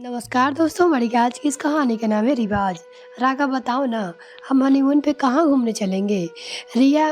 नमस्कार दोस्तों, हमारी आज की इस कहानी का नाम है रिवाज। राघव बताओ ना, हम हनीमून पे कहाँ घूमने चलेंगे? रिया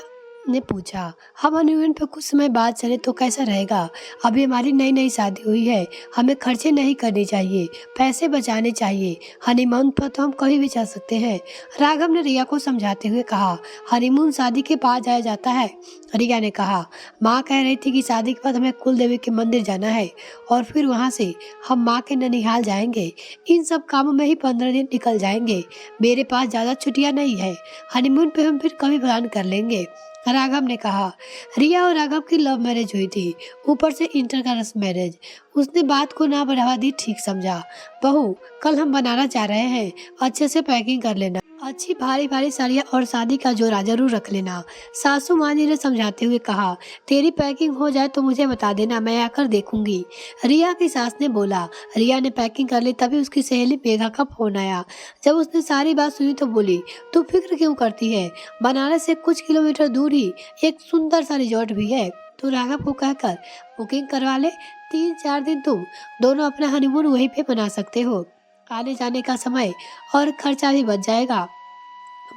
ने पूछा। हम हनीमून पे कुछ समय बाद चले तो कैसा रहेगा? अभी हमारी नई नई शादी हुई है, हमें खर्चे नहीं करने चाहिए, पैसे बचाने चाहिए। हनीमून पर तो हम कभी भी जा सकते हैं। राघव ने रिया को समझाते हुए कहा। हनीमून शादी के बाद जाया जाता है। रिया ने कहा, माँ कह रही थी कि शादी के बाद हमें कुल देवी के मंदिर जाना है और फिर वहाँ से हम माँ के ननिहाल जाएंगे। इन सब कामों में ही 15 दिन निकल जाएंगे। मेरे पास ज्यादा छुट्टियां नहीं है। हनीमून पे हम फिर कभी प्लान कर लेंगे। राघव ने कहा। रिया और राघव की लव मैरिज हुई थी, ऊपर से इंटर कास्ट मैरिज। उसने बात को ना बढ़ावा दी, ठीक समझा। बहू, कल हम बनारस जा रहे हैं, अच्छे से पैकिंग कर लेना। अच्छी भारी भारी साड़ियाँ और शादी का जोड़ा जरूर रख लेना। सासू माँ जी ने समझाते हुए कहा। तेरी पैकिंग हो जाए तो मुझे बता देना, मैं आकर देखूंगी। रिया की सास ने बोला। रिया ने पैकिंग कर ली, तभी उसकी सहेली मेघा का फोन आया। जब उसने सारी बात सुनी तो बोली, तू फिक्र क्यों करती है? बनारस से कुछ किलोमीटर दूर ही एक सुंदर सा रिजॉर्ट भी है, तो राघव को कहकर बुकिंग करवा ले। 3-4 दिन तुम दोनों अपना हनीमून वहीं पे मना सकते हो। आने जाने का समय और खर्चा भी बच जाएगा।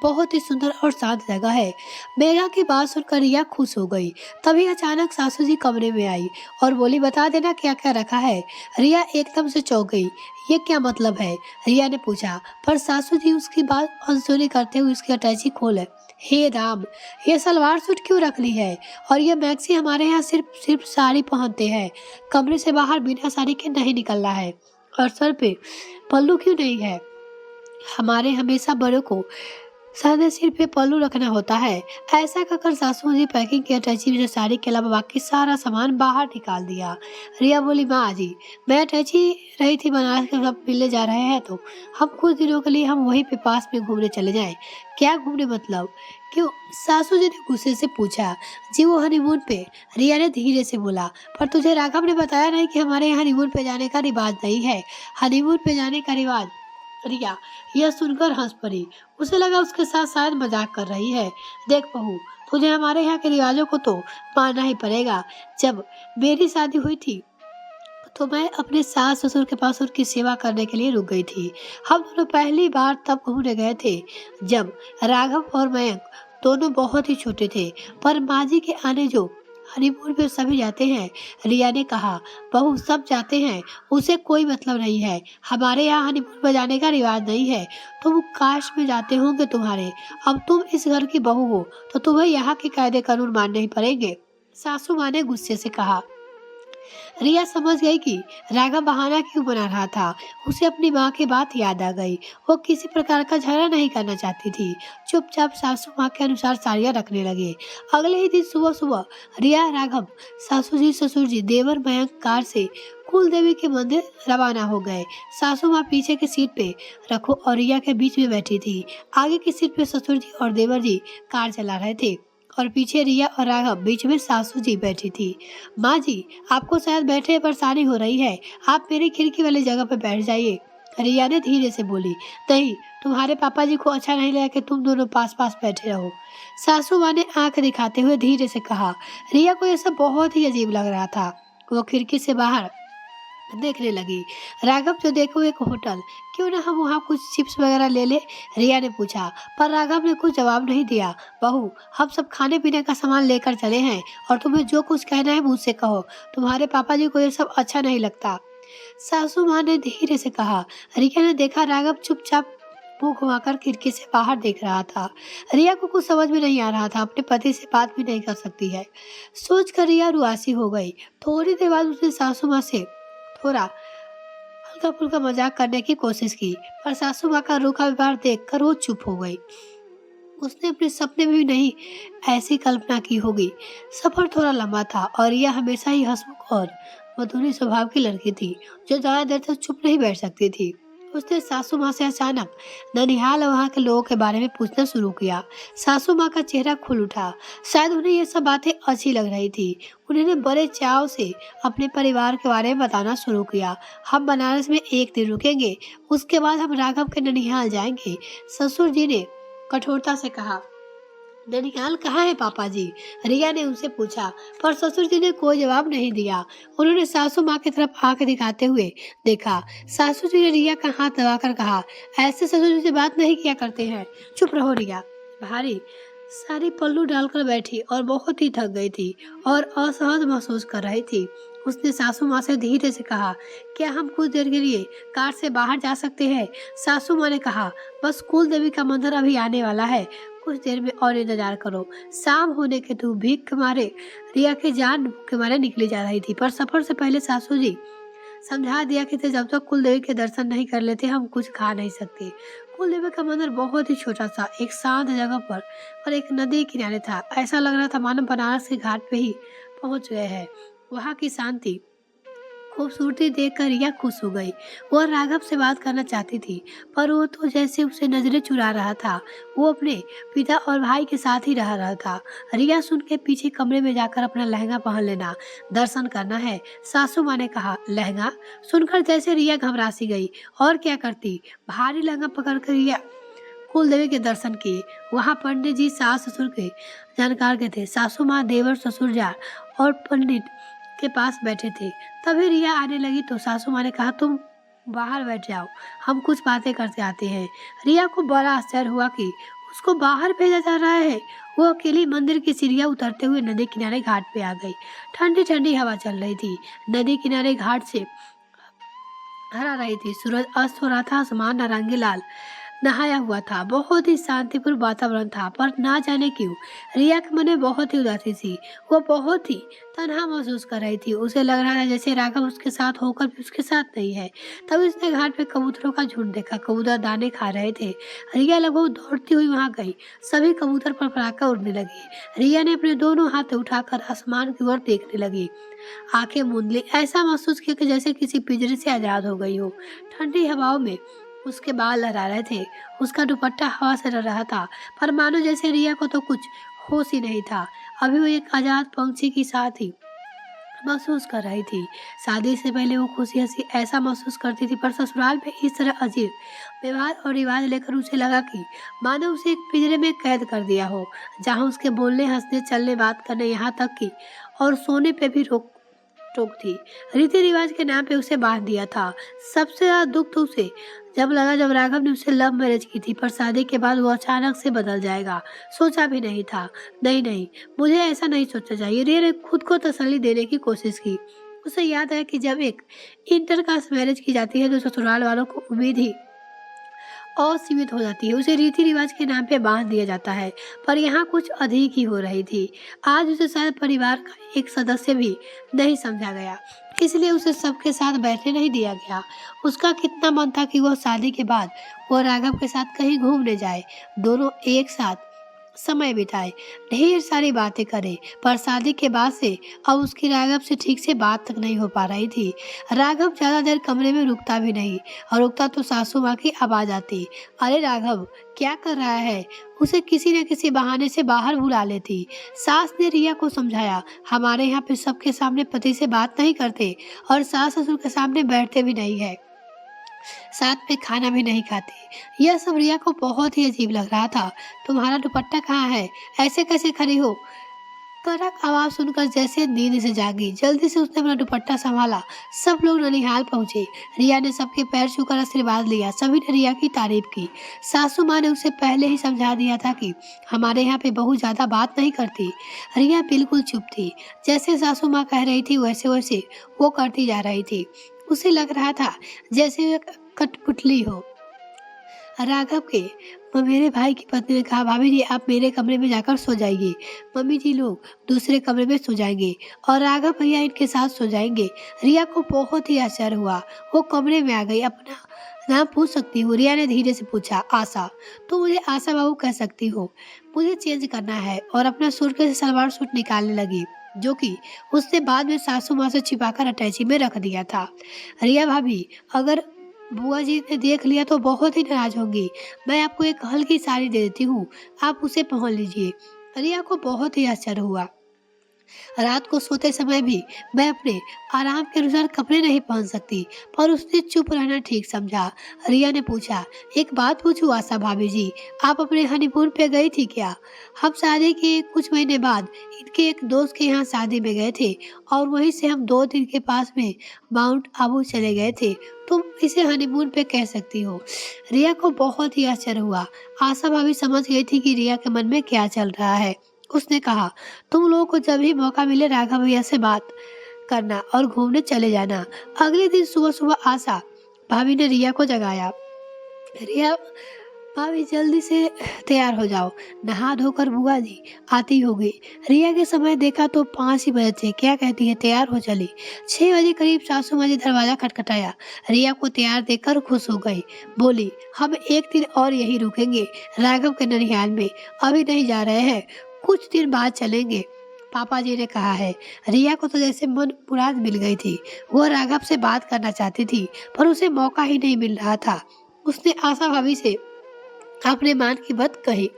बहुत ही सुंदर और शांत जगह है। मेघा की बात सुनकर रिया खुश हो गई। तभी अचानक सासू जी कमरे में आई और बोली, बता देना क्या क्या रखा है। रिया एकदम से चौंक गई। ये क्या मतलब है? रिया ने पूछा, पर सासू जी उसकी बात अनसुनी करते हुए उसकी अटैची खोले। हे राम, ये सलवार सूट क्यों रख ली है? और ये मैक्सी हमारे यहाँ सिर्फ सिर्फ साड़ी पहनते हैं, कमरे से बाहर बिना साड़ी के नहीं निकलना है। और सर पे पल्लू क्यों नहीं है? हमारे हमेशा बड़ों को सादे सिर पे पल्लू रखना होता है। ऐसा कहकर सासू जी पैकिंग की अटैची में से साड़ी के अलावा बाकी सारा सामान बाहर निकाल दिया। रिया बोली, माँ जी, मैं अटैची रही थी बनारस के सब मिलने जा रहे हैं तो हम कुछ दिनों के लिए हम वहीं पे पास में घूमने चले जाएं। क्या घूमने मतलब? क्यों? सासू जी ने गुस्से से पूछा। जी वो हनीमून पे। रिया ने धीरे से बोला, पर तुझे राघव ने बताया नहीं कि हमारे यहाँ हनीमून पे जाने का रिवाज नहीं है। हनीमून पे जाने का रिवाज। रिया यह सुनकर हंस पड़ी। उसे लगा उसके साथ शायद मजाक कर रही है। देख बहू, तुझे हमारे यहाँ के रिवाजों को तो मानना ही पड़ेगा। जब मेरी शादी हुई थी तो मैं अपने सास ससुर के पास उनकी सेवा करने के लिए रुक गई थी। हम दोनों पहली बार तब घूमने गए थे जब राघव और मयंक दोनों बहुत ही छोटे थे, पर माँ जी के आने जो हनीमून पे सभी जाते हैं। रिया ने कहा, बहू सब जाते हैं, उसे कोई मतलब नहीं है। हमारे यहाँ हनीमून पर जाने का रिवाज नहीं है। तुम काश में जाते होंगे तुम्हारे। अब तुम इस घर की बहू हो तो तुम्हें यहाँ के कायदे कानून मानने ही पड़ेंगे। सासू माँ ने गुस्से से कहा। रिया समझ गई कि राघव बहाना क्यों बना रहा था। उसे अपनी माँ की बात याद आ गई। वो किसी प्रकार का झगड़ा नहीं करना चाहती थी। चुपचाप सासू माँ के अनुसार साड़ियाँ रखने लगे। अगले ही दिन सुबह सुबह रिया, राघव, सासू जी, ससुर जी, देवर मयंक कार से कुल देवी के मंदिर रवाना हो गए। सासू माँ पीछे की सीट पे रखो और रिया के बीच में बैठी थी। आगे की सीट पे ससुर जी और देवर जी कार चला रहे थे और पीछे रिया और राघव, बीच में सासू जी बैठी थी। माँ जी, आपको शायद बैठे परेशानी हो रही है, आप मेरी खिड़की वाली जगह पर बैठ जाइए। रिया ने धीरे से बोली। नहीं, तुम्हारे पापा जी को अच्छा नहीं लगा कि तुम दोनों पास पास बैठे रहो। सासू माँ ने आंख दिखाते हुए धीरे से कहा। रिया को यह सब बहुत ही अजीब लग रहा था। वो खिड़की से बाहर देखने लगी। राघव, जो देखो एक होटल, क्यों ना हम वहाँ कुछ चिप्स वगैरह ले ले? रिया ने पूछा, पर राघव ने कुछ जवाब नहीं दिया। बहू, हम सब खाने पीने का सामान लेकर चले हैं और तुम्हें जो कुछ कहना है मुझसे कहो। तुम्हारे पापा जी को ये सब अच्छा नहीं लगता। सासू माँ ने धीरे से कहा। रिया ने देखा राघव चुपचाप मुंह घुमाकर खिड़की से बाहर देख रहा था। रिया को कुछ समझ में नहीं आ रहा था। अपने पति से बात भी नहीं कर सकती है, सोचकर रिया रुआसी हो गई। थोड़ी देर बाद उसने सासू माँ से थोड़ा हल्का फुल्का मजाक करने की कोशिश की, पर सासू माँ का रूखा व्यवहार देखकर वो चुप हो गई। उसने अपने सपने में भी नहीं ऐसी कल्पना की होगी। सफर थोड़ा लंबा था और यह हमेशा ही हंसमुख और मधुर स्वभाव की लड़की थी, जो ज्यादा देर तक चुप नहीं बैठ सकती थी। उसने सासू माँ से अचानक ननिहाल और वहाँ के लोगों के बारे में पूछना शुरू किया। सासू माँ का चेहरा खुल उठा। शायद उन्हें ये सब बातें अच्छी लग रही थी। उन्होंने बड़े चाव से अपने परिवार के बारे में बताना शुरू किया। हम बनारस में एक दिन रुकेंगे, उसके बाद हम राघव के ननिहाल जाएंगे। ससुर जी ने कठोरता से कहा। ननिहाल कहाँ है पापा जी? रिया ने उनसे पूछा, पर ससुर जी ने कोई जवाब नहीं दिया। उन्होंने सासू माँ की तरफ आंख दिखाते हुए देखा। सासू जी ने रिया का हाथ दबाकर कहा, ऐसे ससुर जी से बात नहीं किया करते हैं। चुप रहो रिया। भारी सारी पल्लू डालकर बैठी और बहुत ही थक गई थी और असहज महसूस कर रही थी। उसने सासू माँ से धीरे से कहा, क्या हम कुछ देर के लिए कार से बाहर जा सकते हैं? सासू माँ ने कहा, बस कुल देवी का मंदिर अभी आने वाला है, कुछ देर में और इंतजार करो। शाम होने के धूप भीख के मारे रिया की जान के मारे निकली जा रही थी, पर सफर से पहले सासू जी समझा दिया कि जब तक कुल देवी के दर्शन नहीं कर लेते हम कुछ खा नहीं सकते। कुल देवी का मंदिर बहुत ही छोटा सा एक शांत जगह पर और एक नदी किनारे था। ऐसा लग रहा था मानो बनारस के घाट पे ही पहुंच गए हैं। वहाँ की शांति खूबसूरती देखकर रिया खुश हो गई। वह राघव से बात करना चाहती थी, पर वो तो जैसे उसे नजरें चुरा रहा था। वो अपने पिता और भाई के साथ ही रह रहा था। रिया सुन के पीछे कमरे में जाकर अपना लहंगा पहन लेना, दर्शन करना है। सासू माँ ने कहा, लहंगा? सुनकर जैसे रिया घबरा सी गई। और क्या करती? भारी लहंगा पकड़कर रिया कुल देवी के दर्शन किए। वहाँ पंडित जी सास ससुर के जानकार के थे। सासू माँ, देवर, ससुर जार और पंडित के पास बैठे थे। तभी रिया आने लगी तो सासू माँ ने कहा, तुम बाहर बैठ जाओ, हम कुछ बातें करके आते हैं। रिया को बड़ा आश्चर्य हुआ कि उसको बाहर भेजा जा रहा है। वो अकेली मंदिर की सीढ़ियां उतरते हुए नदी किनारे घाट पे आ गई। ठंडी ठंडी हवा चल रही थी। नदी किनारे घाट से हरा रही थी। सूरज अस्त हो रहा था। आसमान नारंगी लाल नहाया हुआ था। बहुत ही शांतिपूर्ण वातावरण था, पर ना जाने क्यों रिया के मन में बहुत ही उदासी थी। वो बहुत ही तन्हा महसूस कर रही थी। उसे लग रहा था जैसे राघव उसके साथ होकर भी उसके साथ नहीं है। तभी उसने घाट पे कबूतरों का झुंड देखा। कबूतर दाने खा रहे थे। रिया लगभग दौड़ती हुई वहां गई। सभी कबूतर पर फड़ाकर उड़ने लगे। रिया ने अपने दोनों हाथ उठाकर आसमान की ओर देखने लगी। आंखें मूंद ली। ऐसा महसूस किया कि जैसे किसी पिंजरे से आजाद हो गई हो। ठंडी हवाओं में उसके बाल लहरा रहे थे। उसका दुपट्टा हवा से डर रहा था, पर मानो जैसे रिया को तो कुछ होश ही नहीं था। अभी वो एक आजाद पंछी की साथ ही महसूस कर रही थी। शादी से पहले वो खुशी हंसी ऐसा महसूस करती थी, पर ससुराल में इस तरह अजीब व्यवहार और रिवाज लेकर उसे लगा कि मानो उसे एक पिंजरे में कैद कर दिया हो, जहाँ उसके बोलने, हंसने, चलने, बात करने, यहाँ तक कि और सोने पे भी रोक टोक थी। रीति रिवाज के नाम पे उसे बांध दिया था। सबसे ज्यादा दुख तो उसे जब राघव ने उसे लव मैरिज की थी, पर शादी के बाद वो अचानक से बदल जाएगा। सोचा भी नहीं था। नहीं नहीं, मुझे ऐसा नहीं सोचना चाहिए। रिया ने खुद को तसल्ली देने की कोशिश की। उसे याद आया कि जब एक इंटर कास्ट मैरिज की जाती है तो ससुराल वालों को उम्मीद ही असीमित हो जाती है। उसे रीति रिवाज के नाम पे बांध दिया जाता है, पर यहाँ कुछ अधिक ही हो रही थी। आज उसे शायद परिवार का एक सदस्य भी नहीं समझा गया, इसलिए उसे सबके साथ बैठने नहीं दिया गया। उसका कितना मन था कि वह शादी के बाद वो राघव के साथ कहीं घूमने जाए, दोनों एक साथ समय बिताए, ढेर सारी बातें करे, पर शादी के बाद से अब उसकी राघव से ठीक से बात तक नहीं हो पा रही थी। राघव ज्यादा देर कमरे में रुकता भी नहीं, और रुकता तो सासू माँ की आवाज आती, अरे राघव क्या कर रहा है? उसे किसी न किसी बहाने से बाहर बुला लेती। सास ने रिया को समझाया, हमारे यहाँ पे सबके सामने पति से बात नहीं करते और सास ससुर के सामने बैठते भी नहीं है, साथ में खाना भी नहीं खाते। यह सब रिया को बहुत ही अजीब लग रहा था। तुम्हारा दुपट्टा कहाँ है? ऐसे कैसे खड़ी हो? कड़क आवाज सुनकर जैसे नींद से जागी, जल्दी से उसने अपना दुपट्टा संभाला। सब लोग ननिहाल पहुंचे। रिया ने सबके पैर छूकर आशीर्वाद लिया। सभी ने रिया की तारीफ की। सासू माँ ने उसे पहले ही समझा दिया था कि हमारे यहाँ पे बहू ज्यादा बात नहीं करती। रिया बिल्कुल चुप थी। जैसे सासू माँ कह रही थी वैसे वैसे वो करती जा रही थी। उसे लग रहा था जैसे वे कठपुतली हो। राघव के मेरे भाई की पत्नी ने कहा, भाभी जी आप मेरे कमरे में जाकर सो जाइए, मम्मी जी लोग दूसरे कमरे में सो जाएंगे और राघव भैया इनके साथ सो जाएंगे। रिया को बहुत ही आश्चर्य हुआ। वो कमरे में आ गई। अपना नाम पूछ सकती हूँ? रिया ने धीरे से पूछा। आशा। तो मुझे आशा बाबू कह सकती हो। मुझे चेंज करना है, और अपना सूटकेस से सलवार सूट निकालने लगी, जो कि उसने बाद में सासू माँ से छिपाकर अटैची में रख दिया था। रिया भाभी, अगर बुआ जी ने देख लिया तो बहुत ही नाराज होंगी। मैं आपको एक हल्की साड़ी दे देती हूँ, आप उसे पहन लीजिए। रिया को बहुत ही आश्चर्य हुआ। रात को सोते समय भी मैं अपने आराम के अनुसार कपड़े नहीं पहन सकती, पर उसने चुप रहना ठीक समझा। रिया ने पूछा, एक बात पूछूं आशा भाभी जी, आप अपने हनीमून पे गई थी क्या? हम शादी के कुछ महीने बाद इनके एक दोस्त के यहाँ शादी में गए थे और वहीं से हम 2 दिन के पास में माउंट आबू चले गए थे। तुम इसे हनीमून पे कह सकती हो। रिया को बहुत ही आश्चर्य हुआ। आशा भाभी समझ गई थी कि रिया के मन में क्या चल रहा है। उसने कहा, तुम लोगों को जब भी मौका मिले राघव भैया से बात करना और घूमने चले जाना। अगले दिन सुबह सुबह आशा भाभी ने रिया को जगाया। रिया भाभी जल्दी से तैयार हो जाओ, नहा धोकर बुआ जी आती होगी। रिया के समय देखा तो 5 ही बजे थे। क्या कहती है, तैयार हो चली। 6 बजे करीब सासू माँ जी दरवाजा खटखटाया। रिया को तैयार देखकर खुश हो गई। बोली, हम एक दिन और यही रुकेंगे राघव के ननिहाल में, अभी नहीं जा रहे हैं, कुछ दिन बाद चलेंगे, पापा जी ने कहा है। रिया को तो जैसे मन मुराद मिल गई थी। वह राघव से बात करना चाहती थी, पर उसे मौका ही नहीं मिल रहा था। उसने आशा भाभी से अपने मान की बात कही।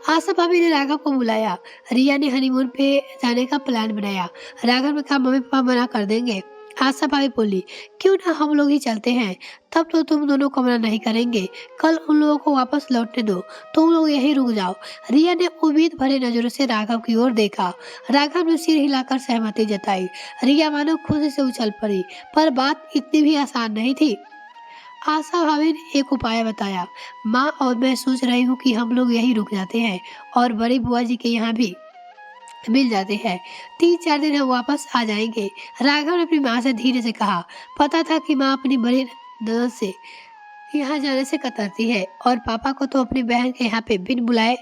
आशा भाभी ने राघव को बुलाया। रिया ने हनीमून पे जाने का प्लान बनाया। राघव ने कहा, मम्मी पापा मना कर देंगे। आशा भाभी बोली, क्यों ना हम लोग ही चलते हैं, तब तो तुम दोनों को मना नहीं करेंगे। कल उन लोगों को वापस लौटने दो, तुम लोग यहीं रुक जाओ। रिया ने उम्मीद भरे नजरों से राघव की ओर देखा। राघव ने सिर हिलाकर सहमति जताई। रिया मानो खुशी से उछल पड़ी, पर बात इतनी भी आसान नहीं थी। आशा भाभी ने एक उपाय बताया। माँ और मैं सोच रही हूँ कि हम लोग यहीं रुक जाते हैं और बड़ी बुआ जी के यहाँ भी मिल जाते हैं। 3-4 दिन हम वापस आ जाएंगे। राघव ने अपनी माँ से धीरे से कहा। पता था कि माँ अपनी बड़ी ननद से यहाँ जाने से कतरती है और पापा को तो अपनी बहन के यहाँ पे बिन बुलाए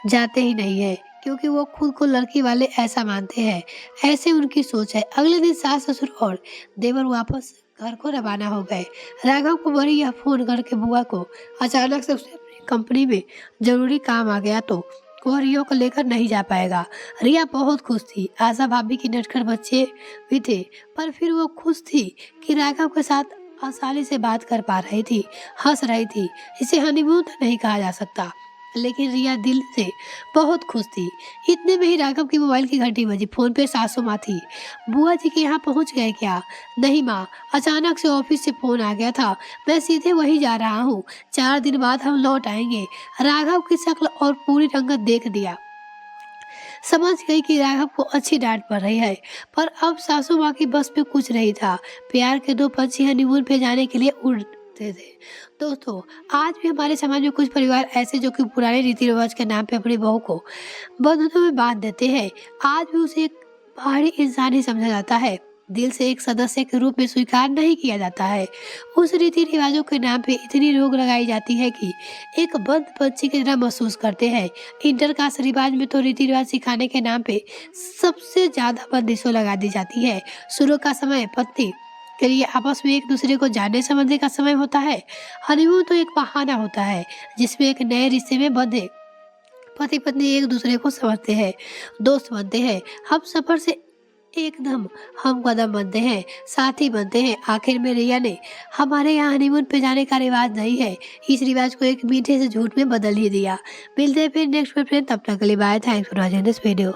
जाते ही नहीं है, क्योंकि वो खुद को लड़की वाले ऐसा मानते हैं। ऐसे उनकी सोच है। अगले दिन सास ससुर और देवर वापस घर को रवाना हो गए। राघव को बड़ी यह फोन करके बुआ को अचानक से उसने अपनी कंपनी में जरूरी काम आ गया तो वो रिया को लेकर नहीं जा पाएगा। रिया बहुत खुश थी। आशा भाभी की नटखट बच्चे भी थे, पर फिर वो खुश थी कि राघव के साथ आसानी से बात कर पा रही थी, हंस रही थी। इसे हनीमून तो नहीं कहा जा सकता, लेकिन रिया दिल से बहुत खुश थी। इतने में ही राघव की मोबाइल की घंटी बजी। फोन पे सासू माँ थी। बुआ जी के यहाँ पहुँच गए क्या? नहीं माँ, अचानक से ऑफिस से फोन आ गया था, मैं सीधे वही जा रहा हूँ। 4 दिन बाद हम लौट आएंगे। राघव की शक्ल और पूरी रंगत देख दिया, समझ गई कि राघव को अच्छी डांट पड़ रही है, पर अब सासू माँ की बस में कुछ नहीं था। प्यार के 2 पंछी हनीमून पे जाने के लिए उड़ते थे। दोस्तों, आज भी हमारे समाज में कुछ परिवार ऐसे जो कि पुराने रीति रिवाज के नाम पे अपनी बहू को बंधनों में बांध देते हैं। आज भी उसे एक बाहरी इंसान ही समझा जाता है, दिल से एक सदस्य के रूप में स्वीकार नहीं किया जाता है। उस रीति रिवाजों के नाम पे इतनी रोक लगाई जाती है कि एक बंद पंछी की तरह महसूस करते हैं। इंटर कास्ट रिवाज में तो रीति रिवाज सिखाने के नाम पे सबसे ज्यादा बंदिशों लगा दी जाती है। शुरू का समय पति के लिए आपस में एक दूसरे को जानने समझने का समय होता है। हनीमून तो एक बहाना होता है जिसमें एक नए रिश्ते में बंधे पति पत्नी एक दूसरे को समझते हैं, दोस्त बनते हैं, हम सफर से एकदम हम कदम बनते हैं, साथी बनते हैं। आखिर में रिया ने हमारे यहाँ हनीमून पे जाने का रिवाज नहीं है, इस रिवाज को एक मीठे से झूठ में बदल ही दिया। मिलते हैं फिर नेक्स्ट में फ्रेंड, तब तक के लिए bye. Thanks for watching this video.